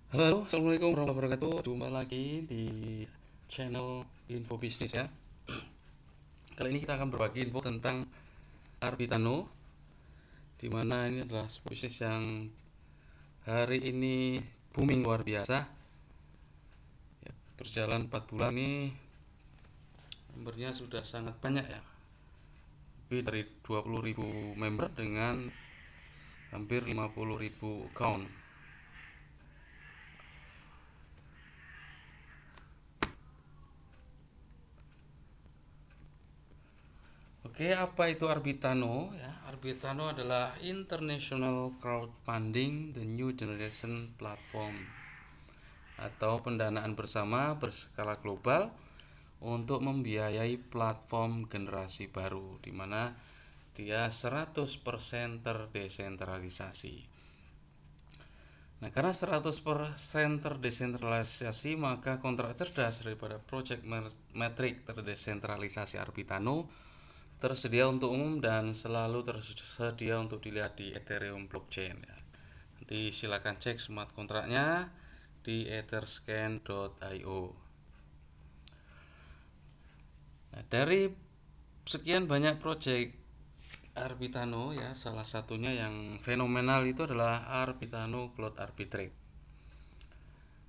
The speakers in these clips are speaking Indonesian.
Halo, halo, assalamualaikum warahmatullahi wabarakatuh. Jumpa lagi di channel Info Bisnis ya. Kali ini kita akan berbagi info tentang Arbitano, di mana ini adalah sebuah bisnis yang hari ini booming luar biasa. Ya, berjalan 4 bulan ini membernya sudah sangat banyak ya, lebih dari 20.000 member dengan hampir 50.000 account. Oke, apa itu Arbitano? Ya, Arbitano adalah International Crowdfunding the New Generation Platform atau pendanaan bersama berskala global untuk membiayai platform generasi baru di mana dia 100% terdesentralisasi. Nah, karena 100% terdesentralisasi, maka kontrak cerdas daripada Project Metric terdesentralisasi Arbitano tersedia untuk umum dan selalu tersedia untuk dilihat di Ethereum blockchain ya. Nanti silakan cek smart kontraknya di etherscan.io. Nah, dari sekian banyak proyek Arbitano ya, salah satunya yang fenomenal itu adalah Arbitano Cloud Arbitrage.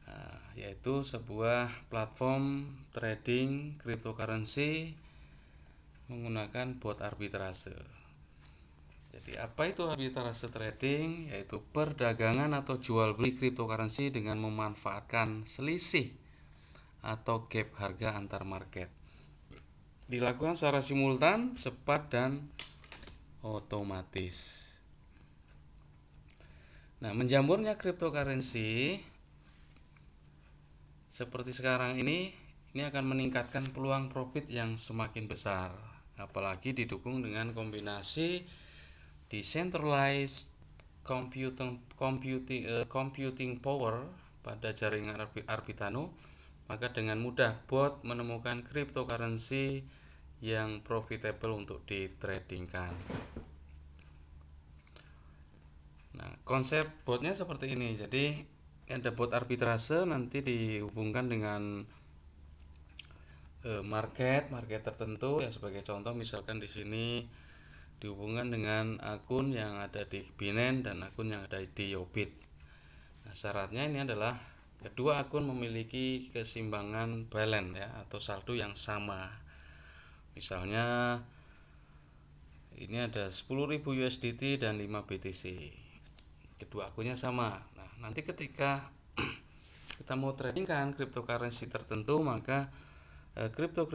Nah, yaitu sebuah platform trading cryptocurrency menggunakan bot arbitrase. Jadi apa itu arbitrase trading? Yaitu perdagangan atau jual beli cryptocurrency dengan memanfaatkan selisih atau gap harga antar market. Dilakukan secara simultan, cepat dan otomatis. Nah, menjamurnya cryptocurrency seperti sekarang ini akan meningkatkan peluang profit yang semakin besar, apalagi didukung dengan kombinasi decentralized computing power pada jaringan Arbitano. Maka dengan mudah bot menemukan cryptocurrency yang profitable untuk ditradingkan. Nah, konsep botnya seperti ini. Jadi ada bot arbitrase nanti dihubungkan dengan market tertentu ya, sebagai contoh misalkan di sini dihubungkan dengan akun yang ada di Binance dan akun yang ada di Yobit. Nah, syaratnya ini adalah kedua akun memiliki keseimbangan balance ya, atau saldo yang sama. Misalnya ini ada 10.000 USDT dan 5 BTC. Kedua akunnya sama. Nah, nanti ketika kita mau tradingkan cryptocurrency tertentu, maka kripto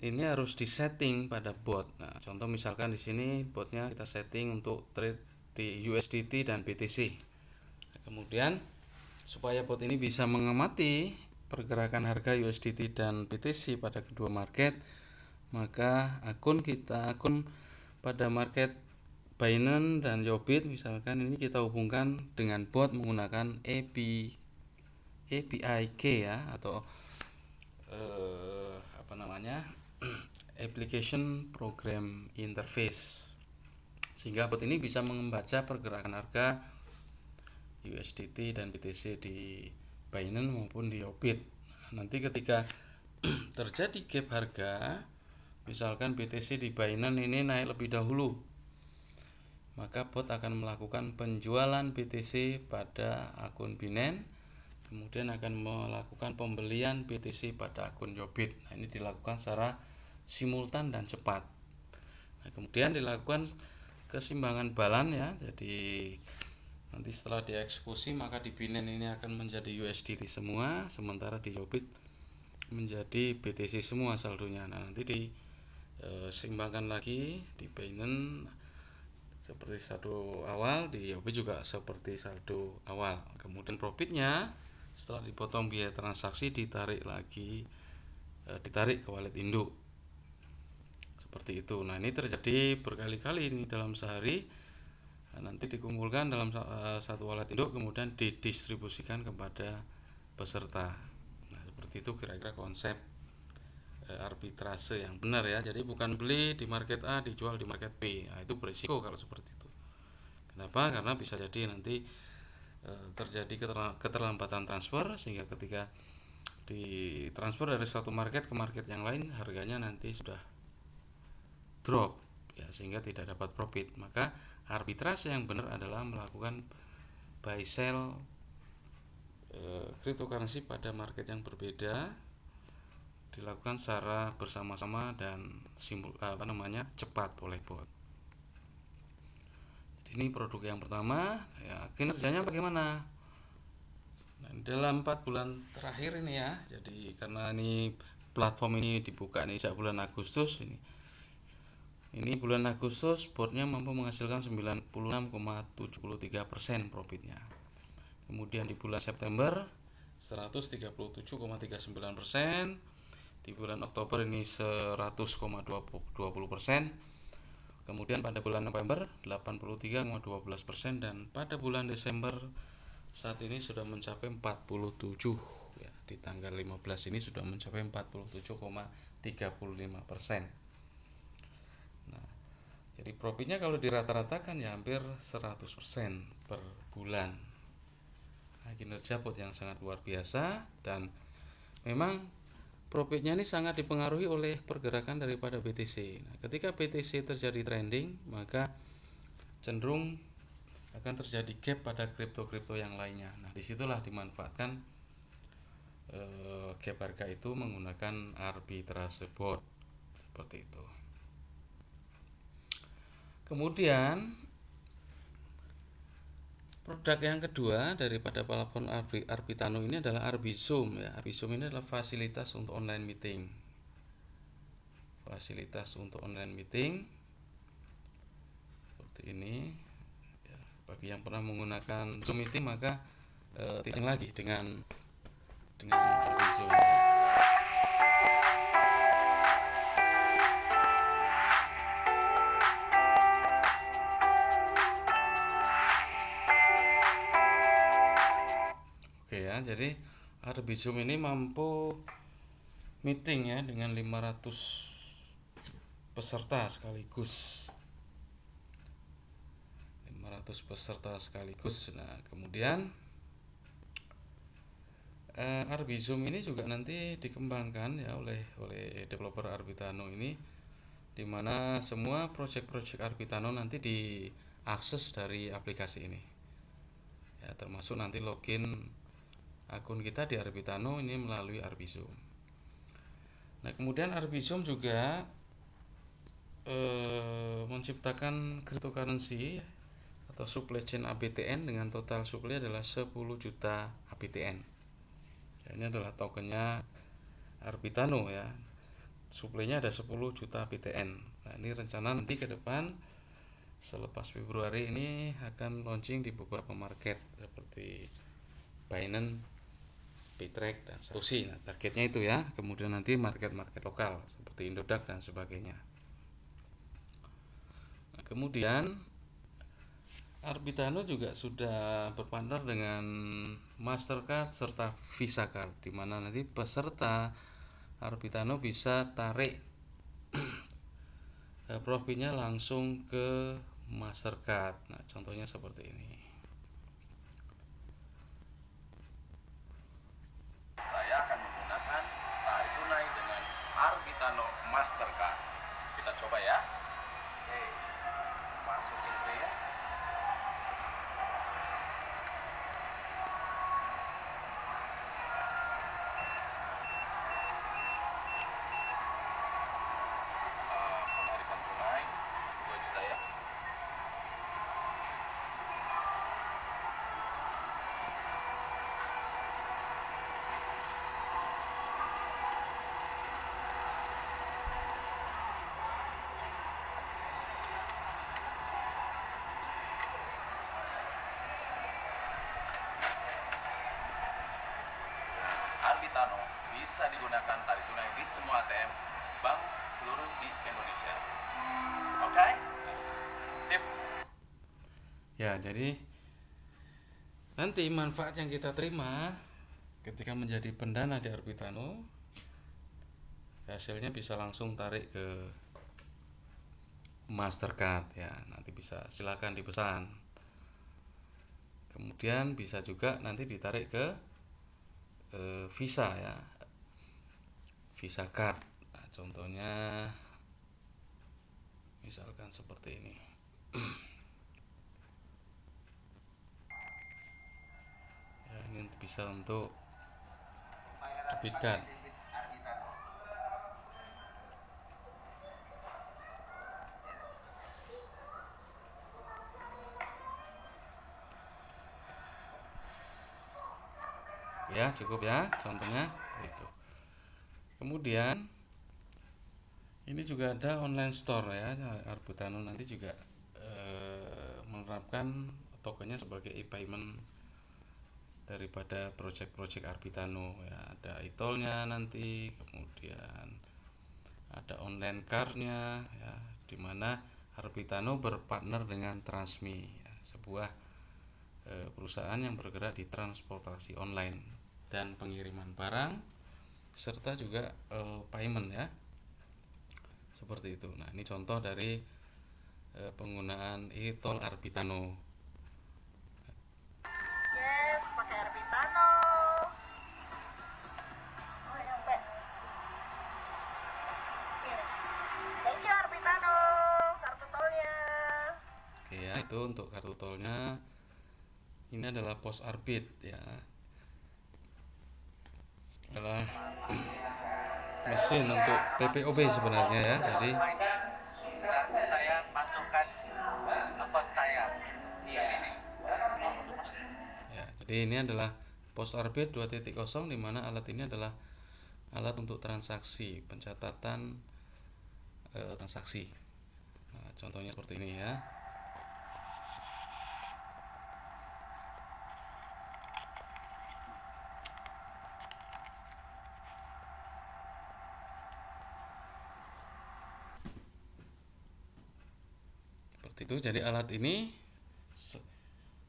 ini harus disetting pada bot. Nah, contoh misalkan di sini botnya kita setting untuk trade di USDT dan BTC. Nah, kemudian supaya bot ini bisa mengamati pergerakan harga USDT dan BTC pada kedua market, maka akun pada market Binance dan Yobit misalkan ini kita hubungkan dengan bot menggunakan API key ya, atau apa namanya application program interface, sehingga bot ini bisa membaca pergerakan harga USDT dan BTC di Binance maupun di Yobit. Nanti ketika terjadi gap harga, misalkan BTC di Binance ini naik lebih dahulu, maka bot akan melakukan penjualan BTC pada akun Binance, kemudian akan melakukan pembelian BTC pada akun Yobit. Nah, ini dilakukan secara simultan dan cepat. Nah, kemudian dilakukan keseimbangan balance ya. Jadi nanti setelah dieksekusi, maka di Binance ini akan menjadi USDT semua, sementara di Yobit menjadi BTC semua saldonya. Nah, nanti diseimbangkan lagi di Binance seperti saldo awal, di Yobit juga seperti saldo awal. Kemudian profitnya setelah dipotong biaya transaksi ditarik ke wallet induk. Seperti itu. Nah, ini terjadi berkali-kali ini dalam sehari. Nah, nanti dikumpulkan dalam satu wallet induk, kemudian didistribusikan kepada peserta. Nah, seperti itu kira-kira konsep arbitrase yang benar ya. Jadi bukan beli di market A dijual di market B. Nah, itu berisiko kalau seperti itu. Kenapa? Karena bisa jadi nanti terjadi keterlambatan transfer, sehingga ketika ditransfer dari suatu market ke market yang lain harganya nanti sudah drop ya, sehingga tidak dapat profit. Maka arbitrase yang benar adalah melakukan buy sell cryptocurrency pada market yang berbeda, dilakukan secara bersama-sama dan cepat oleh bot. Jadi ini produk yang pertama ya. Kinerjanya bagaimana? Nah, dalam 4 bulan terakhir ini ya, jadi karena ini platform ini dibuka nih sejak bulan Agustus ini bulan Agustus botnya mampu menghasilkan 96,73% profitnya. Kemudian di bulan September 137,39%, di bulan Oktober ini 100,20%, kemudian pada bulan November 83,12%, dan pada bulan Desember saat ini sudah mencapai 47 ya, di tanggal 15 ini sudah mencapai 47,35%. Nah, jadi profitnya kalau dirata-ratakan ya hampir 100% per bulan. Nah, kinerja bot yang sangat luar biasa, dan memang profitnya ini sangat dipengaruhi oleh pergerakan daripada BTC. Nah, ketika BTC terjadi trending, maka cenderung akan terjadi gap pada kripto-kripto yang lainnya. Nah, disitulah dimanfaatkan gap harga itu menggunakan arbitrase bot seperti itu. Kemudian produk yang kedua daripada platform Arbitano ini adalah Arbizoom ya. Arbizoom ini adalah fasilitas untuk online meeting. Fasilitas untuk online meeting seperti ini. Ya, bagi yang pernah menggunakan Zoom meeting maka tidak lagi dengan Arbizoom. Oke ya, jadi Arbizoom ini mampu meeting ya dengan 500 peserta sekaligus. 500 peserta sekaligus. Nah, kemudian Arbizoom ini juga nanti dikembangkan ya oleh developer Arbitano ini, dimana semua project-project Arbitano nanti diakses dari aplikasi ini ya, termasuk nanti login akun kita di Arbitano ini melalui Arbizoom. Nah, kemudian Arbizoom juga menciptakan cryptocurrency atau supply chain ABTN dengan total supply adalah 10 juta ABTN. Ya, ini adalah tokennya Arbitano ya. Supply-nya ada 10 juta ABTN. Nah, ini rencana nanti ke depan selepas Februari ini akan launching di beberapa market seperti Binance, Bittrex, dan Satoshi. Nah, targetnya itu ya. Kemudian nanti market-market lokal seperti Indodax dan sebagainya. Nah, kemudian Arbitano juga sudah berpartner dengan Mastercard serta Visa Card, di mana nanti peserta Arbitano bisa tarik profitnya langsung ke Mastercard. Nah, contohnya seperti ini. Saya akan menggunakan tarik tunai dengan Arbitano Mastercard. Kita coba ya. Oke, masukin dulu ya. Penarikan tunai 2 juta ya. Arbitano bisa digunakan tarik tunai di semua ATM bank seluruh di Indonesia. Oke? Sip. Ya, jadi nanti manfaat yang kita terima ketika menjadi pendana di Arbitano, hasilnya bisa langsung tarik ke Mastercard ya. Nanti bisa silakan dipesan. Kemudian bisa juga nanti ditarik ke Visa ya, Visa Card. Nah, contohnya misalkan seperti ini. Ya, ini bisa untuk debit card. Ya, cukup ya contohnya itu. Kemudian ini juga ada online store ya, Arbitano nanti juga menerapkan tokennya sebagai e-payment daripada project-project Arbitano ya. Ada e-tollnya nanti, kemudian ada online card-nya ya, dimana Arbitano berpartner dengan Transmi ya, sebuah perusahaan yang bergerak di transportasi online dan pengiriman barang serta juga payment ya, seperti itu. Nah, ini contoh dari penggunaan e-toll Arbitano. Yes, pakai Arbitano. Oh, nyampe. Yes. Thank you Arbitano. Kartu tolnya. Oke ya, itu untuk kartu tolnya. Ini adalah pos Arbit ya. Adalah mesin untuk PPOB sebenarnya ya. Jadi saya masukkan akun saya di sini. ya, jadi ini adalah pos Arbit 2.0 di mana alat ini adalah alat untuk transaksi, pencatatan transaksi. Nah, contohnya seperti ini ya. Seperti itu. Jadi alat ini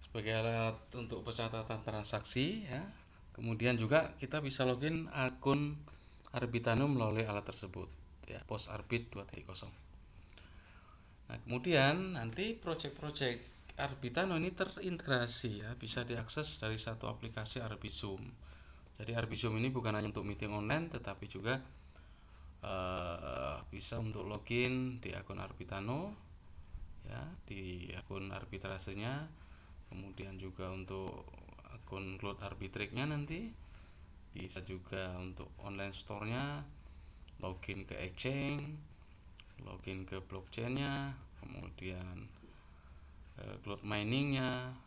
sebagai alat untuk pencatatan transaksi ya. Kemudian juga kita bisa login akun Arbitano melalui alat tersebut ya, pos Arbit 2.0. Nah, kemudian nanti project-project Arbitano ini terintegrasi ya, bisa diakses dari satu aplikasi Arbizoom. Jadi Arbizoom ini bukan hanya untuk meeting online, tetapi juga bisa untuk login di akun Arbitano ya, di akun arbitrasenya, kemudian juga untuk akun cloud arbitrage-nya nanti, bisa juga untuk online store-nya, login ke exchange, login ke blockchain-nya, kemudian cloud mining-nya,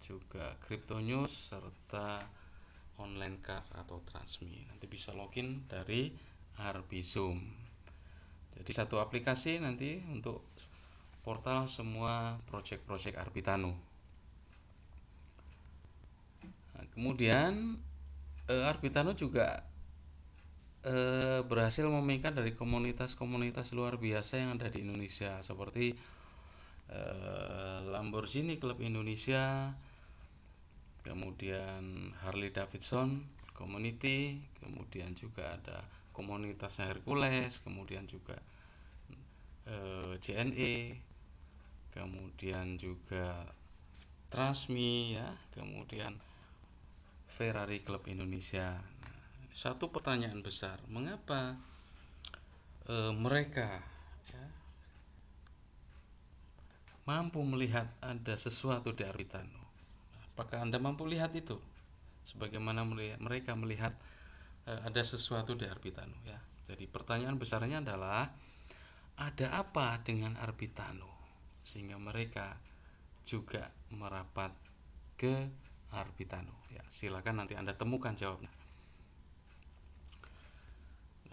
juga crypto news serta online card atau Transmi. Nanti bisa login dari Arbizoom. Jadi satu aplikasi nanti untuk portal semua project-project Arbitano. Nah, kemudian Arbitano juga berhasil memikat dari komunitas-komunitas luar biasa yang ada di Indonesia, seperti Lamborghini Club Indonesia, kemudian Harley Davidson Community, kemudian juga ada komunitasnya Hercules, kemudian juga JNE, kemudian juga Transmi ya, kemudian Ferrari Club Indonesia. Satu pertanyaan besar, mengapa mereka ya, mampu melihat ada sesuatu di Arbitano? Apakah Anda mampu lihat itu? Sebagaimana mereka melihat ada sesuatu di Arbitano ya. Jadi pertanyaan besarnya adalah, ada apa dengan Arbitano sehingga mereka juga merapat ke Arbitano ya. Silakan nanti Anda temukan jawabnya.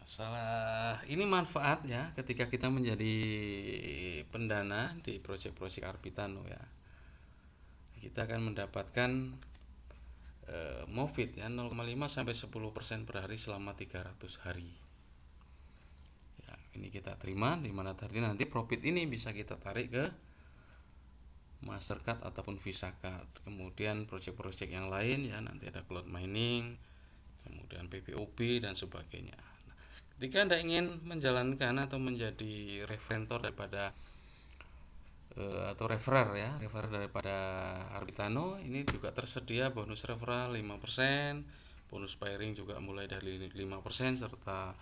Salah ini manfaat ya ketika kita menjadi pendana di proyek-proyek Arbitano ya. Kita akan mendapatkan MOFIT ya 0,5 sampai 10% per hari selama 300 hari. Ya, ini kita terima di mana tadi nanti profit ini bisa kita tarik ke Mastercard ataupun Visa Card. Kemudian proyek-proyek yang lain ya, nanti ada cloud mining, kemudian PPOB dan sebagainya. Nah, ketika Anda ingin menjalankan atau menjadi reventor daripada atau referrer ya, referrer daripada Arbitano. Ini juga tersedia bonus referral 5%, bonus pairing juga mulai dari 5%, serta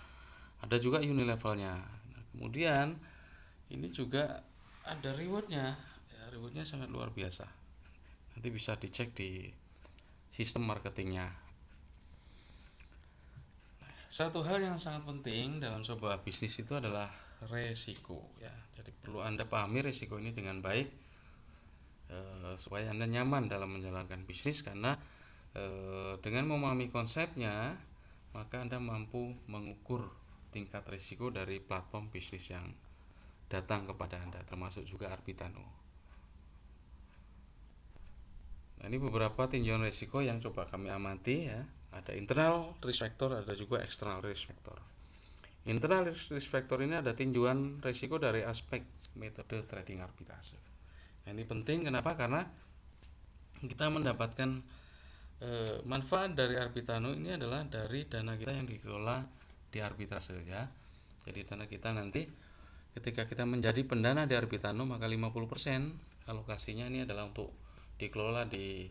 ada juga unilevelnya. Nah, kemudian ini juga ada rewardnya ya, rewardnya sangat luar biasa. Nanti bisa dicek di sistem marketingnya. Satu hal yang sangat penting dalam sebuah bisnis itu adalah resiko ya. Jadi perlu Anda pahami resiko ini dengan baik, supaya Anda nyaman dalam menjalankan bisnis, karena dengan memahami konsepnya maka Anda mampu mengukur tingkat risiko dari platform bisnis yang datang kepada Anda, termasuk juga Arbitano. Nah, ini beberapa tinjauan risiko yang coba kami amati ya. Ada internal risk factor, ada juga external risk factor. Internal risk factor ini ada tinjauan risiko dari aspek metode trading arbitrase. Nah, ini penting kenapa? Karena kita mendapatkan manfaat dari Arbitano ini adalah dari dana kita yang dikelola di arbitrase ya. Jadi dana kita nanti ketika kita menjadi pendana di Arbitano, maka 50% alokasinya ini adalah untuk dikelola di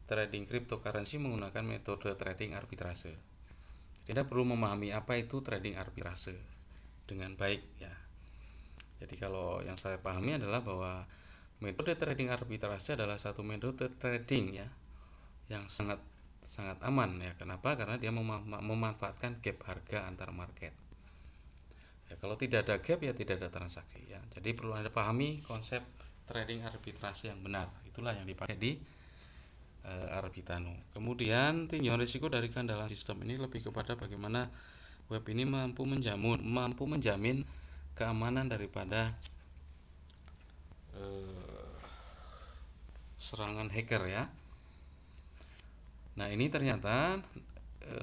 trading cryptocurrency menggunakan metode trading arbitrase. Kita perlu memahami apa itu trading arbitrase dengan baik ya. Jadi kalau yang saya pahami adalah bahwa metode trading arbitrase adalah satu metode trading ya yang sangat aman ya. Kenapa? Karena dia memanfaatkan gap harga antar market. Ya, kalau tidak ada gap ya tidak ada transaksi ya. Jadi perlu Anda pahami konsep trading arbitrase yang benar. Itulah yang dipakai di Arbitano. Kemudian tinjauan risiko dari keandalan sistem ini lebih kepada bagaimana web ini mampu menjamin keamanan daripada serangan hacker ya. Nah, ini ternyata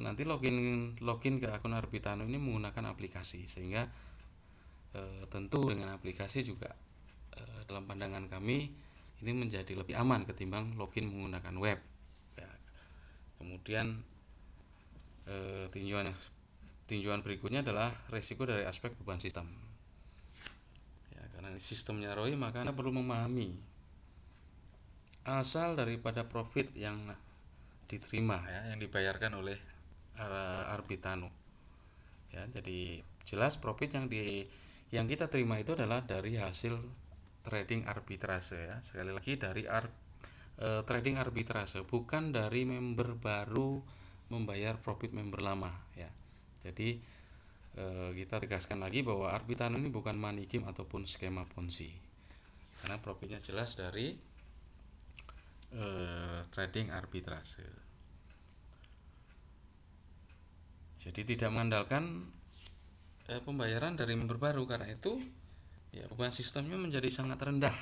nanti login ke akun Arbitano ini menggunakan aplikasi, sehingga tentu dengan aplikasi juga dalam pandangan kami ini menjadi lebih aman ketimbang login menggunakan web ya. Kemudian tinjauan berikutnya adalah risiko dari aspek beban sistem ya. Karena sistemnya ROI, maka Anda perlu memahami asal daripada profit yang diterima ya, yang dibayarkan oleh Arbitano ya. Jadi jelas profit yang kita terima itu adalah dari hasil trading arbitrase ya. Sekali lagi dari trading arbitrase, bukan dari member baru membayar profit member lama ya. Jadi kita tegaskan lagi bahwa Arbitano ini bukan money game ataupun skema Ponzi, karena profitnya jelas dari trading arbitrase. Jadi tidak mengandalkan pembayaran dari member baru, karena itu ya beban sistemnya menjadi sangat rendah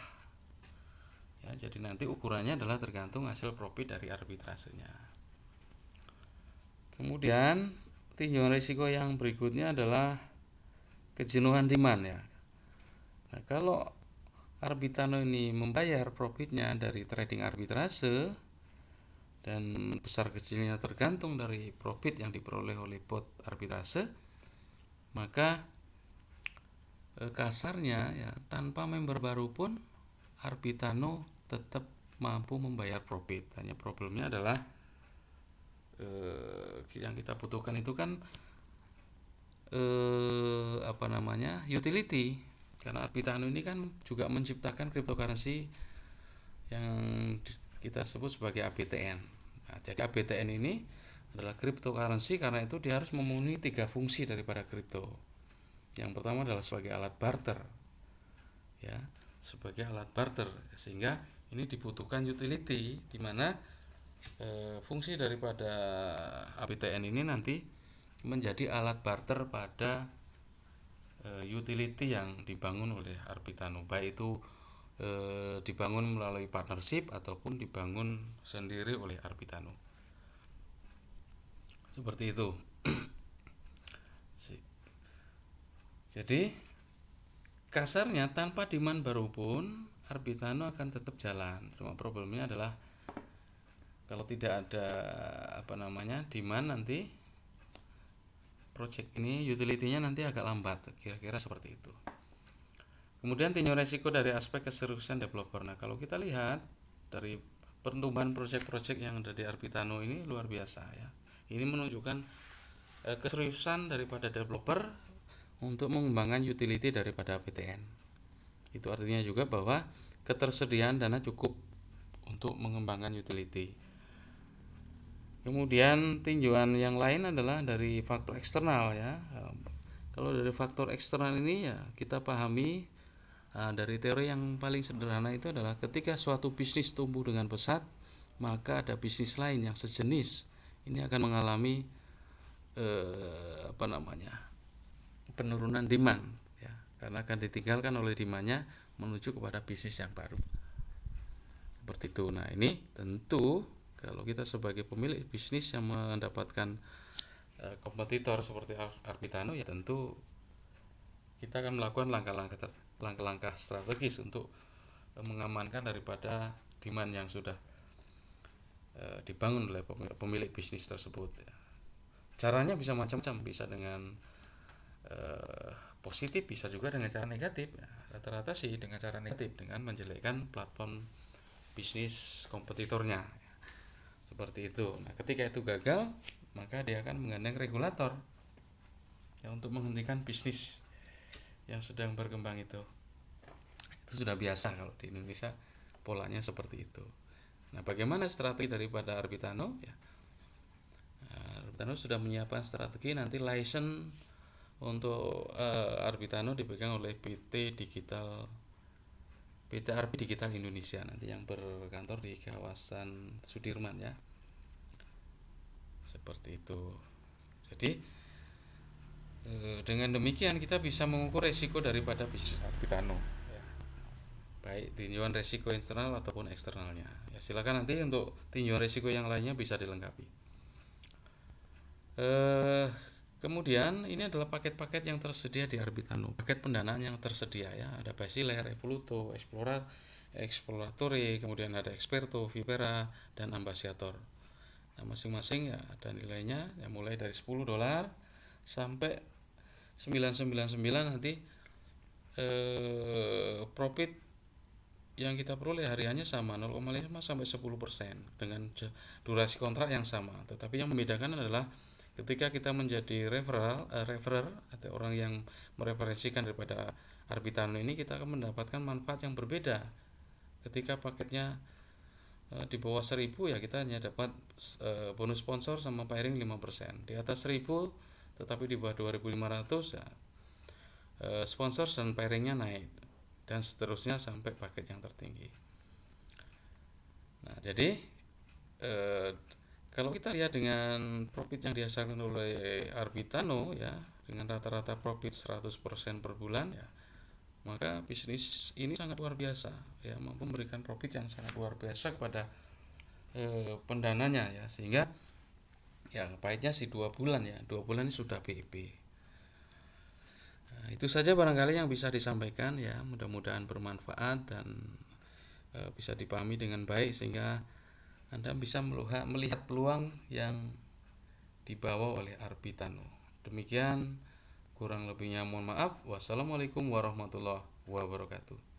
ya. Jadi nanti ukurannya adalah tergantung hasil profit dari arbitrasenya. Kemudian tinjauan risiko yang berikutnya adalah kejenuhan demand ya. Nah, kalau Arbitano ini membayar profitnya dari trading arbitrase dan besar kecilnya tergantung dari profit yang diperoleh oleh bot arbitrase, maka kasarnya ya, tanpa member baru pun Arbitano tetap mampu membayar profit. Hanya problemnya adalah yang kita butuhkan itu kan utility, karena Arbitano ini kan juga menciptakan cryptocurrency yang kita sebut sebagai ABTN. Nah, jadi ABTN ini adalah cryptocurrency karena itu dia harus memenuhi 3 fungsi daripada kripto. Yang pertama adalah sebagai alat barter ya, sebagai alat barter, sehingga ini dibutuhkan utility, di mana fungsi daripada ABTN ini nanti menjadi alat barter pada utility yang dibangun oleh Arbitano, baik itu dibangun melalui partnership ataupun dibangun sendiri oleh Arbitano. Seperti itu. Jadi kasarnya tanpa demand baru pun Arbitano akan tetap jalan. Cuma problemnya adalah kalau tidak ada demand, nanti project ini utility-nya nanti agak lambat, kira-kira seperti itu. Kemudian tinjau resiko dari aspek keseriusan developer. Nah, kalau kita lihat dari pertumbuhan proyek-proyek yang ada di Arbitano ini luar biasa ya. Ini menunjukkan keseriusan daripada developer untuk mengembangkan utility daripada PTN. Itu artinya juga bahwa ketersediaan dana cukup untuk mengembangkan utility. Kemudian tinjauan yang lain adalah dari faktor eksternal ya. Kalau dari faktor eksternal ini ya kita pahami dari teori yang paling sederhana itu adalah ketika suatu bisnis tumbuh dengan pesat, maka ada bisnis lain yang sejenis ini akan mengalami penurunan demand ya, karena akan ditinggalkan oleh demandnya menuju kepada bisnis yang baru. Seperti itu. Nah, ini tentu kalau kita sebagai pemilik bisnis yang mendapatkan kompetitor seperti Arbitano ya tentu kita akan melakukan langkah-langkah strategis untuk mengamankan daripada demand yang sudah dibangun oleh pemilik bisnis tersebut ya. Caranya bisa macam-macam, bisa dengan positif, bisa juga dengan cara negatif ya. Rata-rata sih dengan cara negatif, dengan menjelekkan platform bisnis kompetitornya ya. Seperti itu. Nah, ketika itu gagal, maka dia akan menggandeng regulator ya untuk menghentikan bisnis yang sedang berkembang itu sudah biasa kalau di Indonesia polanya seperti itu. Nah, bagaimana strategi daripada Arbitano ya? Arbitano sudah menyiapkan strategi, nanti license untuk Arbitano dipegang oleh PT Arbi Digital Indonesia nanti yang berkantor di kawasan Sudirman ya. Seperti itu. Jadi dengan demikian kita bisa mengukur resiko daripada bisnis Arbitano ya. Baik tinjauan resiko internal ataupun eksternalnya ya, silakan nanti untuk tinjauan resiko yang lainnya bisa dilengkapi. Kemudian ini adalah paket-paket yang tersedia di Arbitano, paket pendanaan yang tersedia ya, ada Basilar, Evoluto, Exploratory, kemudian ada Experto, Vipera, dan Ambassador. Nah, masing-masing ya ada nilainya yang mulai dari $10 sampai 999 nanti profit yang kita peroleh hariannya sama 0,5 sampai 10% dengan durasi kontrak yang sama. Tetapi yang membedakan adalah ketika kita menjadi referrer atau orang yang mereferensikan daripada Arbitano ini, kita akan mendapatkan manfaat yang berbeda. Ketika paketnya di bawah 1000 ya kita hanya dapat bonus sponsor sama pairing 5%. Di atas 1000 tetapi di bawah 2500 ya sponsor dan pairingnya naik dan seterusnya sampai paket yang tertinggi. Nah, jadi kalau kita lihat dengan profit yang dihasilkan oleh Arbitano ya dengan rata-rata profit 100% per bulan ya, maka bisnis ini sangat luar biasa ya, mampu memberikan profit yang sangat luar biasa kepada pendananya ya, sehingga ya pahitnya sih 2 bulan ya, 2 bulan ini sudah BEP. Nah, itu saja barangkali yang bisa disampaikan ya, mudah-mudahan bermanfaat dan bisa dipahami dengan baik sehingga Anda bisa melihat peluang yang dibawa oleh Arbitano. Demikian, kurang lebihnya mohon maaf. Wassalamualaikum warahmatullahi wabarakatuh.